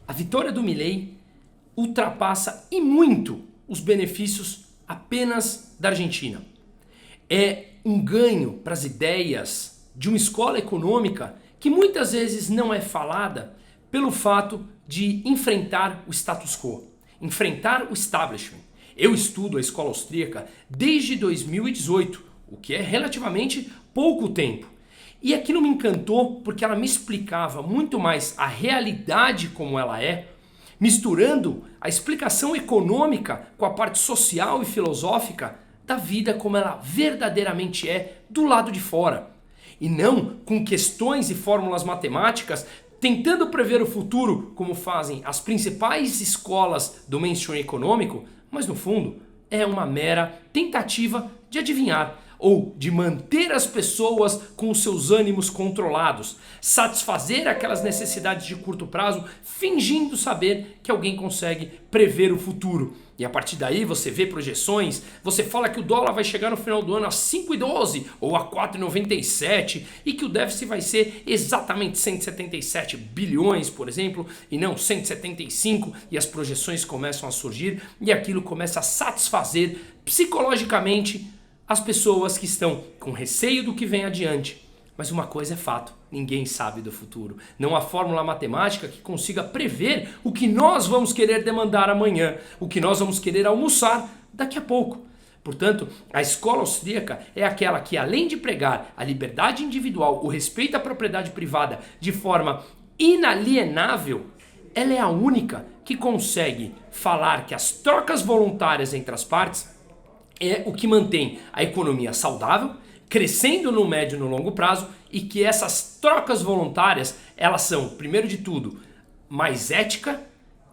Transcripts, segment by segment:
A vitória do Milei ultrapassa e muito os benefícios apenas da Argentina. É um ganho para as ideias de uma escola econômica que muitas vezes não é falada pelo fato de enfrentar o status quo, enfrentar o establishment. Eu estudo a escola austríaca desde 2018, o que é relativamente pouco tempo. E aquilo me encantou porque ela me explicava muito mais a realidade como ela é, misturando a explicação econômica com a parte social e filosófica da vida como ela verdadeiramente é do lado de fora. E não com questões e fórmulas matemáticas tentando prever o futuro como fazem as principais escolas do mainstream econômico, mas no fundo é uma mera tentativa de adivinhar ou de manter as pessoas com os seus ânimos controlados, satisfazer aquelas necessidades de curto prazo, fingindo saber que alguém consegue prever o futuro. E a partir daí você vê projeções, você fala que o dólar vai chegar no final do ano a 5,12 ou a 4,97 e que o déficit vai ser exatamente 177 bilhões, por exemplo, e não 175, e as projeções começam a surgir e aquilo começa a satisfazer psicologicamente as pessoas que estão com receio do que vem adiante. Mas uma coisa é fato, ninguém sabe do futuro. Não há fórmula matemática que consiga prever o que nós vamos querer demandar amanhã, o que nós vamos querer almoçar daqui a pouco. Portanto, a escola austríaca é aquela que, além de pregar a liberdade individual, o respeito à propriedade privada de forma inalienável, ela é a única que consegue falar que as trocas voluntárias entre as partes é o que mantém a economia saudável, crescendo no médio e no longo prazo, e que essas trocas voluntárias, elas são, primeiro de tudo, mais ética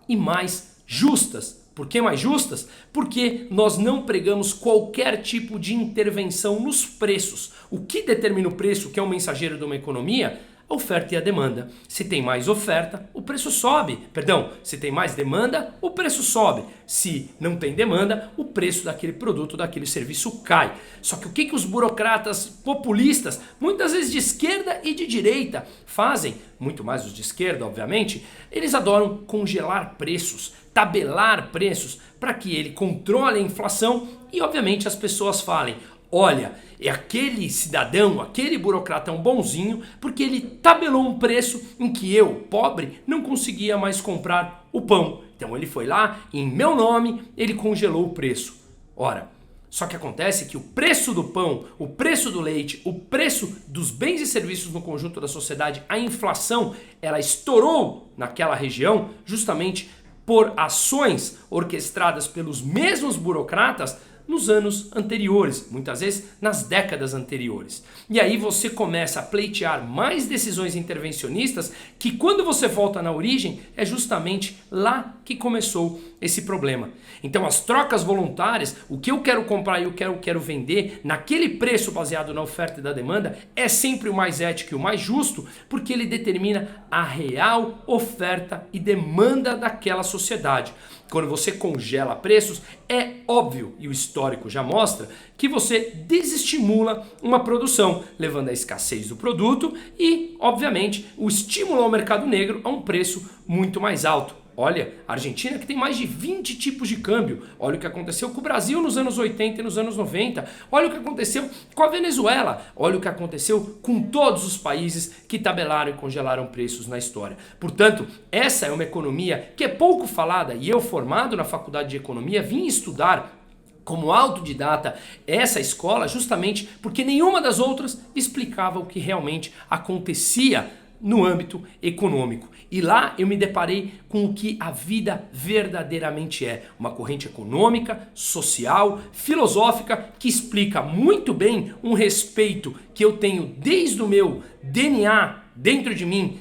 e mais justas. Por que mais justas? Porque nós não pregamos qualquer tipo de intervenção nos preços. O que determina o preço, que é um mensageiro de uma economia? A oferta e a demanda. Se tem mais oferta, o preço sobe. Perdão, se tem mais demanda, o preço sobe. Se não tem demanda, o preço daquele produto, daquele serviço cai. Só que o que os burocratas populistas, muitas vezes de esquerda e de direita, fazem, muito mais os de esquerda, obviamente, eles adoram congelar preços, tabelar preços, para que ele controle a inflação e, obviamente, as pessoas falem: olha, é aquele cidadão, aquele burocratão bonzinho, porque ele tabelou um preço em que eu, pobre, não conseguia mais comprar o pão. Então ele foi lá, em meu nome, ele congelou o preço. Ora, só que acontece que o preço do pão, o preço do leite, o preço dos bens e serviços no conjunto da sociedade, a inflação, ela estourou naquela região justamente por ações orquestradas pelos mesmos burocratas nos anos anteriores, muitas vezes nas décadas anteriores. E aí você começa a pleitear mais decisões intervencionistas que, quando você volta na origem, é justamente lá que começou esse problema. Então as trocas voluntárias, o que eu quero comprar e o que eu quero vender, naquele preço baseado na oferta e da demanda, é sempre o mais ético e o mais justo, porque ele determina a real oferta e demanda daquela sociedade. Quando você congela preços, é óbvio, e o histórico já mostra, que você desestimula uma produção, levando à escassez do produto e, obviamente, o estímulo ao mercado negro a um preço muito mais alto. Olha, a Argentina que tem mais de 20 tipos de câmbio. Olha o que aconteceu com o Brasil nos anos 80 e nos anos 90. Olha o que aconteceu com a Venezuela. Olha o que aconteceu com todos os países que tabelaram e congelaram preços na história. Portanto, essa é uma economia que é pouco falada, e eu, formado na faculdade de economia, vim estudar como autodidata essa escola justamente porque nenhuma das outras explicava o que realmente acontecia no âmbito econômico. E lá eu me deparei com o que a vida verdadeiramente é. Uma corrente econômica, social, filosófica que explica muito bem um respeito que eu tenho desde o meu DNA dentro de mim,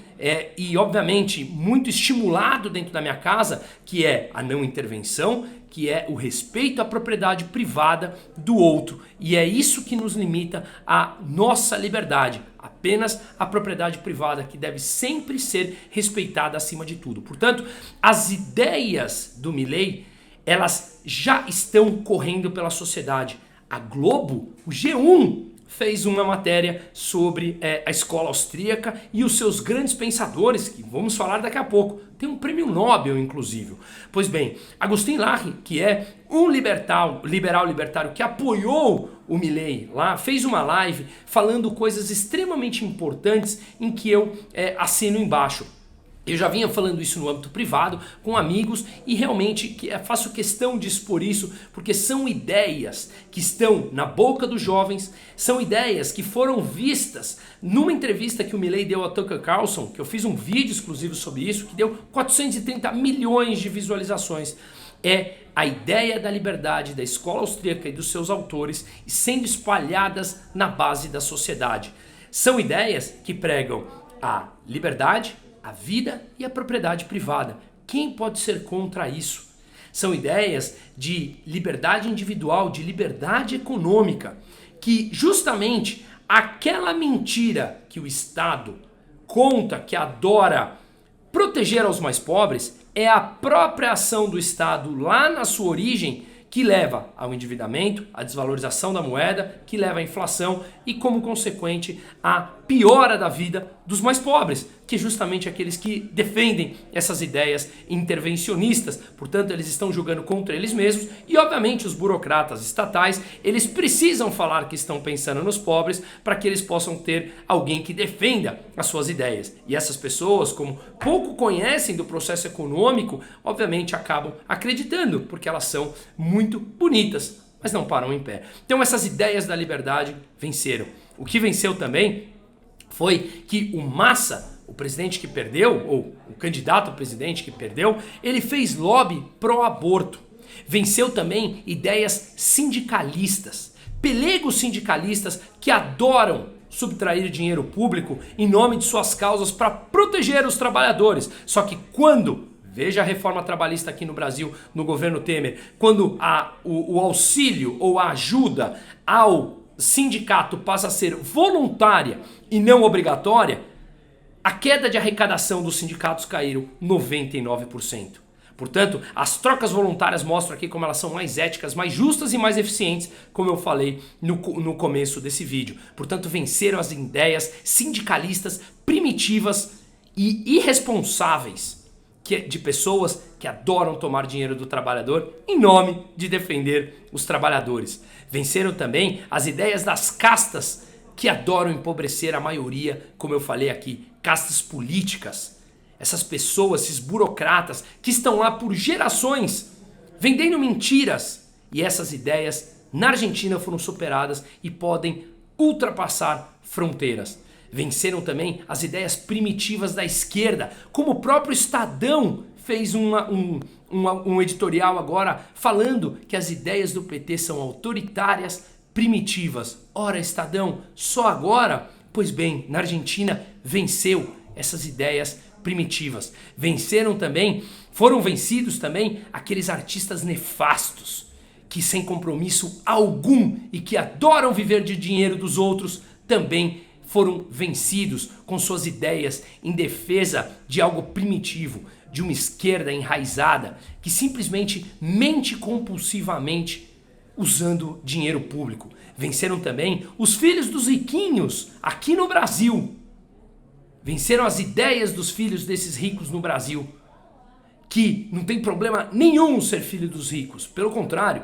e obviamente muito estimulado dentro da minha casa, que é a não intervenção, que é o respeito à propriedade privada do outro. E é isso que nos limita à nossa liberdade. Apenas a propriedade privada, que deve sempre ser respeitada acima de tudo. Portanto, as ideias do Milei, elas já estão correndo pela sociedade. A Globo, o G1, fez uma matéria sobre a escola austríaca e os seus grandes pensadores, que vamos falar daqui a pouco. Tem um prêmio Nobel, inclusive. Pois bem, Agustin Laje, que é um liberal libertário que apoiou o Milei lá, fez uma live falando coisas extremamente importantes em que eu assino embaixo. Eu já vinha falando isso no âmbito privado, com amigos, e realmente faço questão de expor isso, porque são ideias que estão na boca dos jovens, são ideias que foram vistas numa entrevista que o Milei deu a Tucker Carlson, que eu fiz um vídeo exclusivo sobre isso, que deu 430 milhões de visualizações. É a ideia da liberdade da escola austríaca e dos seus autores sendo espalhadas na base da sociedade. São ideias que pregam a liberdade, a vida e a propriedade privada. Quem pode ser contra isso? São ideias de liberdade individual, de liberdade econômica, que justamente aquela mentira que o Estado conta, que adora proteger aos mais pobres, é a própria ação do Estado lá na sua origem que leva ao endividamento, à desvalorização da moeda, que leva à inflação e, como consequente, à piora da vida dos mais pobres, que justamente aqueles que defendem essas ideias intervencionistas. Portanto, eles estão jogando contra eles mesmos e, obviamente, os burocratas estatais, eles precisam falar que estão pensando nos pobres para que eles possam ter alguém que defenda as suas ideias. E essas pessoas, como pouco conhecem do processo econômico, obviamente acabam acreditando, porque elas são muito bonitas, mas não param em pé. Então essas ideias da liberdade venceram. O que venceu também foi que o Massa, o presidente que perdeu, ou o candidato a presidente que perdeu, ele fez lobby pró-aborto. Venceu também ideias sindicalistas, pelegos sindicalistas que adoram subtrair dinheiro público em nome de suas causas para proteger os trabalhadores. Só que quando, veja a reforma trabalhista aqui no Brasil, no governo Temer, quando o auxílio ou a ajuda ao sindicato passa a ser voluntária e não obrigatória, a queda de arrecadação dos sindicatos caiu 99%. Portanto, as trocas voluntárias mostram aqui como elas são mais éticas, mais justas e mais eficientes, como eu falei no começo desse vídeo. Portanto, venceram as ideias sindicalistas primitivas e irresponsáveis de pessoas que adoram tomar dinheiro do trabalhador em nome de defender os trabalhadores. Venceram também as ideias das castas que adoram empobrecer a maioria, como eu falei aqui, castas políticas. Essas pessoas, esses burocratas que estão lá por gerações vendendo mentiras. E essas ideias na Argentina foram superadas e podem ultrapassar fronteiras. Venceram também as ideias primitivas da esquerda, como o próprio Estadão fez um editorial agora falando que as ideias do PT são autoritárias, primitivas. Ora, Estadão, só agora? Pois bem, na Argentina venceu essas ideias primitivas. Foram vencidos também aqueles artistas nefastos que sem compromisso algum e que adoram viver de dinheiro dos outros também foram vencidos com suas ideias em defesa de algo primitivo, de uma esquerda enraizada que simplesmente mente compulsivamente usando dinheiro público. Venceram também os filhos dos riquinhos aqui no Brasil. Venceram as ideias dos filhos desses ricos no Brasil, que não tem problema nenhum ser filho dos ricos. Pelo contrário,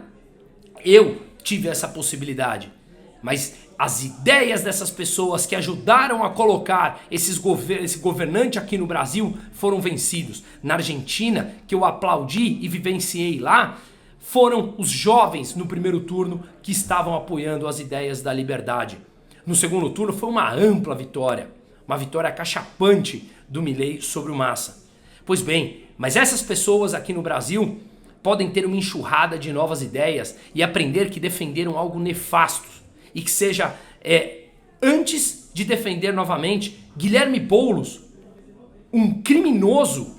eu tive essa possibilidade. Mas as ideias dessas pessoas que ajudaram a colocar esse governante aqui no Brasil foram vencidos. Na Argentina, que eu aplaudi e vivenciei lá, foram os jovens no primeiro turno que estavam apoiando as ideias da liberdade. No segundo turno foi uma ampla vitória. Uma vitória acachapante do Milei sobre o Massa. Pois bem, mas essas pessoas aqui no Brasil podem ter uma enxurrada de novas ideias e aprender que defenderam algo nefasto. E que seja, antes de defender novamente Guilherme Boulos, um criminoso,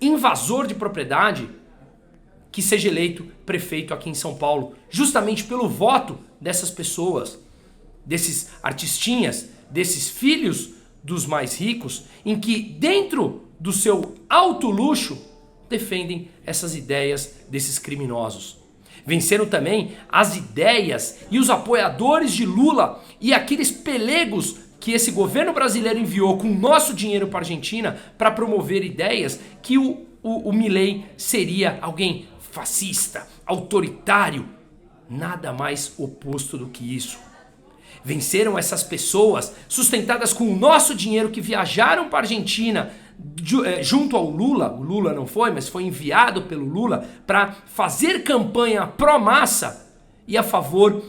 invasor de propriedade, que seja eleito prefeito aqui em São Paulo, justamente pelo voto dessas pessoas, desses artistinhas, desses filhos dos mais ricos, em que dentro do seu alto luxo defendem essas ideias desses criminosos. Venceram também as ideias e os apoiadores de Lula e aqueles pelegos que esse governo brasileiro enviou com o nosso dinheiro para a Argentina para promover ideias que o Milei seria alguém fascista, autoritário. Nada mais oposto do que isso. Venceram essas pessoas sustentadas com o nosso dinheiro que viajaram para a Argentina junto ao Lula. O Lula não foi, mas foi enviado pelo Lula para fazer campanha pró-massa e a favor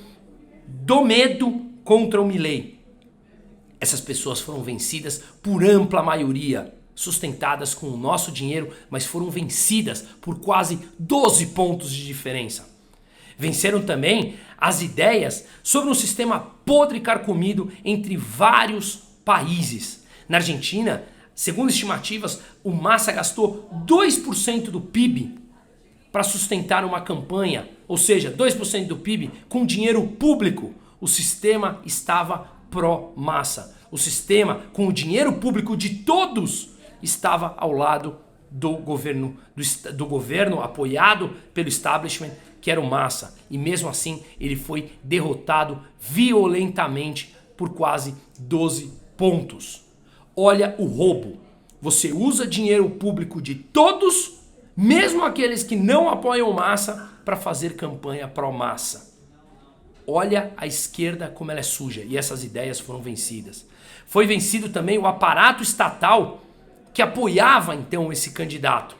do medo contra o Milei. Essas pessoas foram vencidas por ampla maioria, sustentadas com o nosso dinheiro, mas foram vencidas por quase 12 pontos de diferença. Venceram também as ideias sobre um sistema podre e carcomido entre vários países. Na Argentina, segundo estimativas, o Massa gastou 2% do PIB para sustentar uma campanha, ou seja, 2% do PIB com dinheiro público. O sistema estava pró-massa. O sistema, com o dinheiro público de todos, estava ao lado do governo apoiado pelo establishment, que era o Massa. E mesmo assim, ele foi derrotado violentamente por quase 12 pontos. Olha o roubo. Você usa dinheiro público de todos, mesmo aqueles que não apoiam o Massa, para fazer campanha pró-Massa. Olha a esquerda como ela é suja, e essas ideias foram vencidas. Foi vencido também o aparato estatal que apoiava então esse candidato.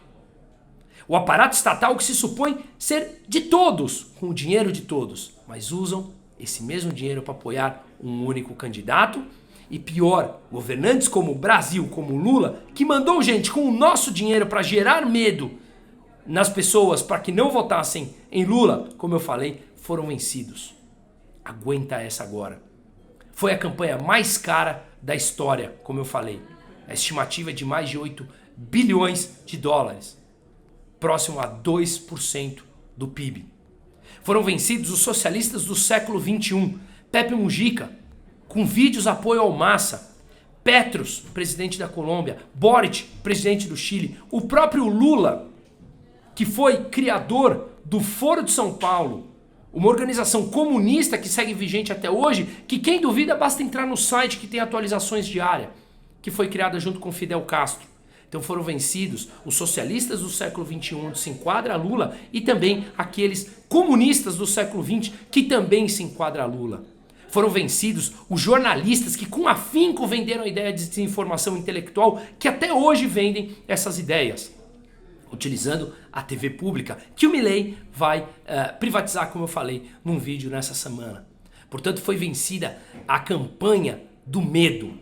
O aparato estatal que se supõe ser de todos, com o dinheiro de todos, mas usam esse mesmo dinheiro para apoiar um único candidato. E pior, governantes como o Brasil, como o Lula, que mandou gente com o nosso dinheiro para gerar medo nas pessoas para que não votassem em Lula, como eu falei, foram vencidos. Aguenta essa agora. Foi a campanha mais cara da história, como eu falei. A estimativa é de mais de 8 bilhões de dólares, próximo a 2% do PIB. Foram vencidos os socialistas do século XXI, Pepe Mujica, com vídeos apoio ao Massa, Petros, presidente da Colômbia, Boric, presidente do Chile, o próprio Lula, que foi criador do Foro de São Paulo, uma organização comunista que segue vigente até hoje, que quem duvida basta entrar no site que tem atualizações diárias, que foi criada junto com Fidel Castro. Então foram vencidos os socialistas do século XXI, onde se enquadra Lula, e também aqueles comunistas do século XX, que também se enquadra Lula. Foram vencidos os jornalistas que com afinco venderam a ideia de desinformação intelectual, que até hoje vendem essas ideias, utilizando a TV pública, que o Milei vai privatizar, como eu falei num vídeo nessa semana. Portanto, foi vencida a campanha do medo,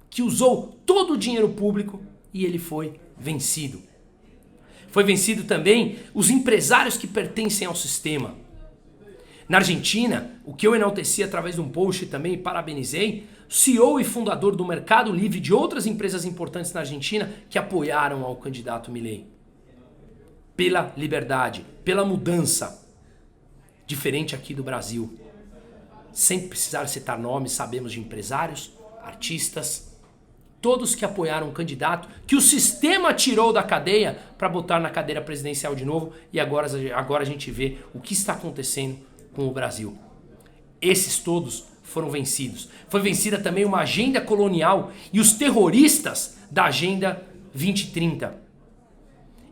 que usou todo o dinheiro público e ele foi vencido. Foi vencido também os empresários que pertencem ao sistema. Na Argentina, o que eu enalteci através de um post também e parabenizei, CEO e fundador do Mercado Livre de outras empresas importantes na Argentina que apoiaram ao candidato Milei. Pela liberdade, pela mudança. Diferente aqui do Brasil. Sem precisar citar nomes, sabemos de empresários, artistas, todos que apoiaram um candidato que o sistema tirou da cadeia para botar na cadeira presidencial de novo, e agora a gente vê o que está acontecendo com o Brasil. Esses todos foram vencidos. Foi vencida também uma agenda colonial e os terroristas da Agenda 2030,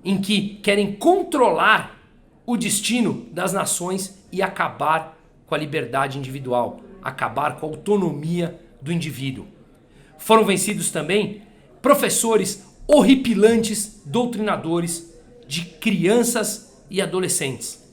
em que querem controlar o destino das nações e acabar com a liberdade individual, acabar com a autonomia do indivíduo. Foram vencidos também professores horripilantes, doutrinadores de crianças e adolescentes.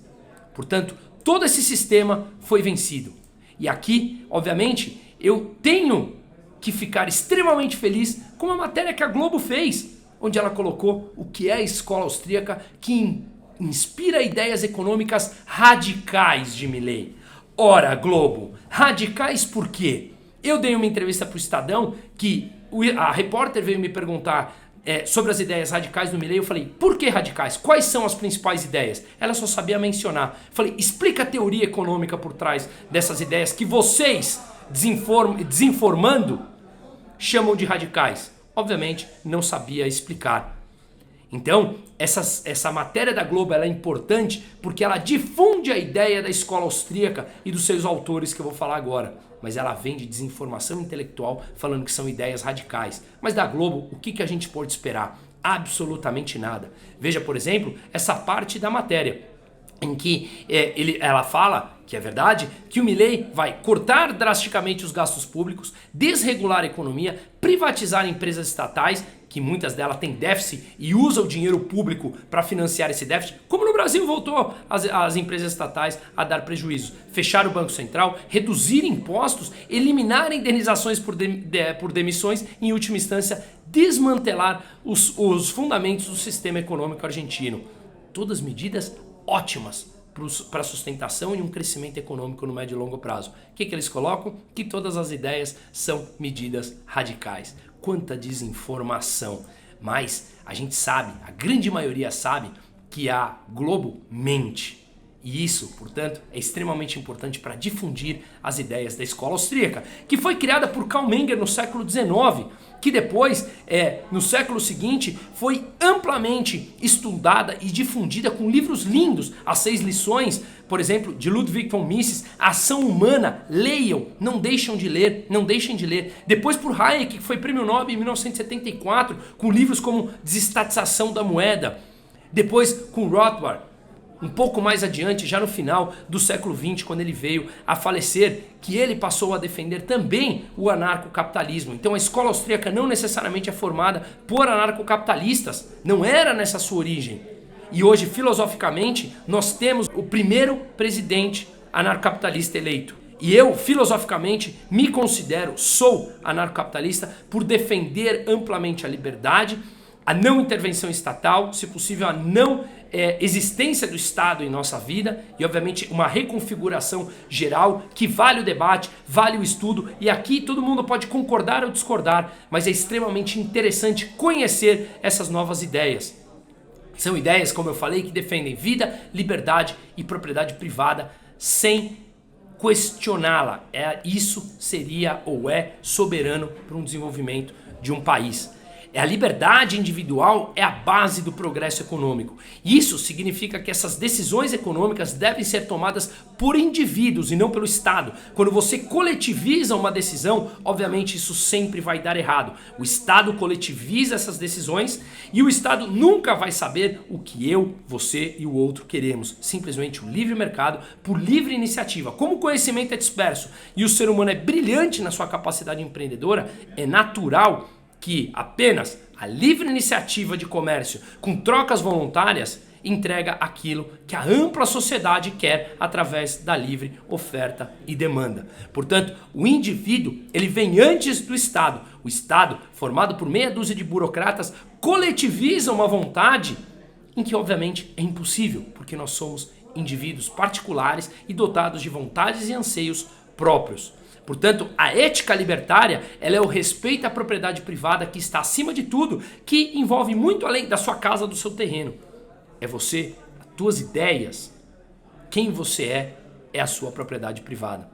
Portanto, todo esse sistema foi vencido. E aqui, obviamente, eu tenho que ficar extremamente feliz com uma matéria que a Globo fez, onde ela colocou o que é a escola austríaca que inspira ideias econômicas radicais de Milei. Ora, Globo, radicais por quê? Eu dei uma entrevista para o Estadão que a repórter veio me perguntar sobre as ideias radicais do Milei. Eu falei, por que radicais? Quais são as principais ideias? Ela só sabia mencionar. Eu falei, explica a teoria econômica por trás dessas ideias que vocês, desinformando, chamam de radicais. Obviamente, não sabia explicar. Então, essa matéria da Globo ela é importante porque ela difunde a ideia da escola austríaca e dos seus autores que eu vou falar agora. Mas ela vende desinformação intelectual falando que são ideias radicais. Mas da Globo, o que a gente pode esperar? Absolutamente nada. Veja, por exemplo, essa parte da matéria em que ela fala, que é verdade, que o Milei vai cortar drasticamente os gastos públicos, desregular a economia, privatizar empresas estatais, que muitas delas têm déficit e usam o dinheiro público para financiar esse déficit, como no Brasil voltou as empresas estatais a dar prejuízos. Fechar o Banco Central, reduzir impostos, eliminar indenizações por demissões e, em última instância, desmantelar os fundamentos do sistema econômico argentino. Todas medidas ótimas para a sustentação e um crescimento econômico no médio e longo prazo. O que eles colocam? Que todas as ideias são medidas radicais. Quanta desinformação! Mas a gente sabe, a grande maioria sabe, que a Globo mente. E isso, portanto, é extremamente importante para difundir as ideias da escola austríaca, que foi criada por Karl Menger no século XIX, que depois, no século seguinte, foi amplamente estudada e difundida com livros lindos. As 6 lições, por exemplo, de Ludwig von Mises, Ação Humana, leiam, não deixem de ler. Depois por Hayek, que foi prêmio Nobel em 1974, com livros como Desestatização da Moeda. Depois com Rothbard, um pouco mais adiante, já no final do século XX, quando ele veio a falecer, que ele passou a defender também o anarcocapitalismo. Então a escola austríaca não necessariamente é formada por anarcocapitalistas, não era nessa sua origem. E hoje, filosoficamente, nós temos o primeiro presidente anarcocapitalista eleito. E eu, filosoficamente, me considero, sou anarcocapitalista por defender amplamente a liberdade, a não intervenção estatal, se possível a não existência do Estado em nossa vida e obviamente uma reconfiguração geral que vale o debate, vale o estudo, e aqui todo mundo pode concordar ou discordar, mas é extremamente interessante conhecer essas novas ideias. São ideias, como eu falei, que defendem vida, liberdade e propriedade privada sem questioná-la. Isso seria ou é soberano para um desenvolvimento de um país. A liberdade individual é a base do progresso econômico. Isso significa que essas decisões econômicas devem ser tomadas por indivíduos e não pelo Estado. Quando você coletiviza uma decisão, obviamente isso sempre vai dar errado. O Estado coletiviza essas decisões e o Estado nunca vai saber o que eu, você e o outro queremos. Simplesmente o livre mercado por livre iniciativa. Como o conhecimento é disperso e o ser humano é brilhante na sua capacidade empreendedora, é natural que apenas a livre iniciativa de comércio com trocas voluntárias entrega aquilo que a ampla sociedade quer através da livre oferta e demanda. Portanto, o indivíduo ele vem antes do Estado. O Estado, formado por meia dúzia de burocratas, coletiviza uma vontade em que obviamente é impossível, porque nós somos indivíduos particulares e dotados de vontades e anseios próprios. Portanto, a ética libertária ela é o respeito à propriedade privada que está acima de tudo, que envolve muito além da sua casa, do seu terreno. É você, as tuas ideias, quem você é a sua propriedade privada.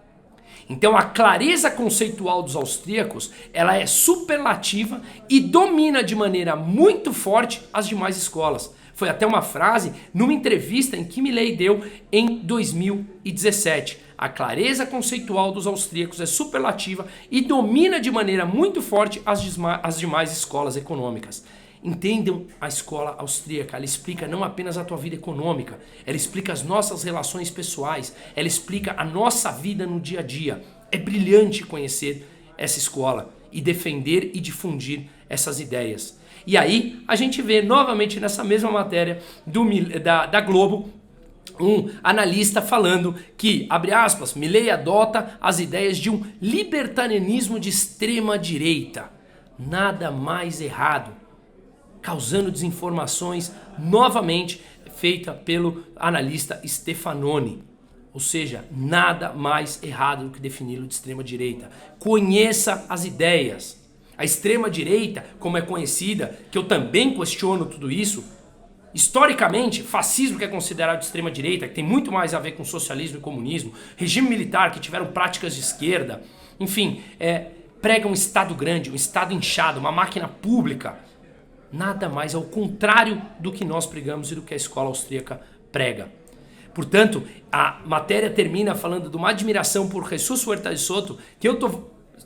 Então a clareza conceitual dos austríacos ela é superlativa e domina de maneira muito forte as demais escolas. Foi até uma frase numa entrevista em que Milei deu em 2017. A clareza conceitual dos austríacos é superlativa e domina de maneira muito forte as demais escolas econômicas. Entendam a escola austríaca, ela explica não apenas a tua vida econômica, ela explica as nossas relações pessoais, ela explica a nossa vida no dia a dia. É brilhante conhecer essa escola e defender e difundir essas ideias. E aí a gente vê novamente nessa mesma matéria da Globo, um analista falando que, abre aspas, Milei adota as ideias de um libertarianismo de extrema direita. Nada mais errado. Causando desinformações, novamente feita pelo analista Stefanoni. Ou seja, nada mais errado do que defini-lo de extrema direita. Conheça as ideias. A extrema direita, como é conhecida, que eu também questiono tudo isso, historicamente, fascismo que é considerado de extrema direita, que tem muito mais a ver com socialismo e comunismo, regime militar que tiveram práticas de esquerda, enfim, prega um Estado grande, um Estado inchado, uma máquina pública. nada mais ao contrário do que nós pregamos e do que a escola austríaca prega. Portanto, a matéria termina falando de uma admiração por Jesus Huerta de Soto, que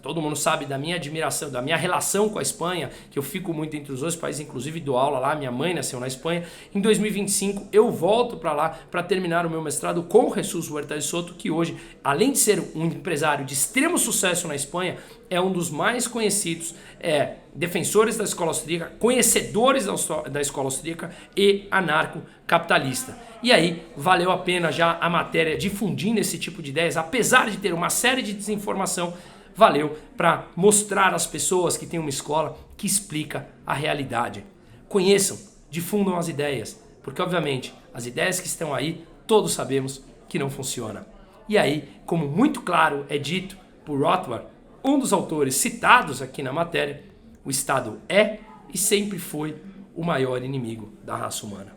todo mundo sabe da minha admiração, da minha relação com a Espanha, que eu fico muito entre os dois países, inclusive dou aula lá, minha mãe nasceu na Espanha. Em 2025 eu volto para lá para terminar o meu mestrado com Jesus Huerta de Soto, que hoje, além de ser um empresário de extremo sucesso na Espanha, é um dos mais conhecidos defensores da escola austríaca, conhecedores da escola austríaca e anarcocapitalista. E aí, valeu a pena já a matéria difundindo esse tipo de ideias, apesar de ter uma série de desinformação, valeu para mostrar às pessoas que tem uma escola que explica a realidade. Conheçam, difundam as ideias, porque obviamente as ideias que estão aí, todos sabemos que não funcionam. E aí, como muito claro é dito por Rothbard, um dos autores citados aqui na matéria, o Estado é e sempre foi o maior inimigo da raça humana.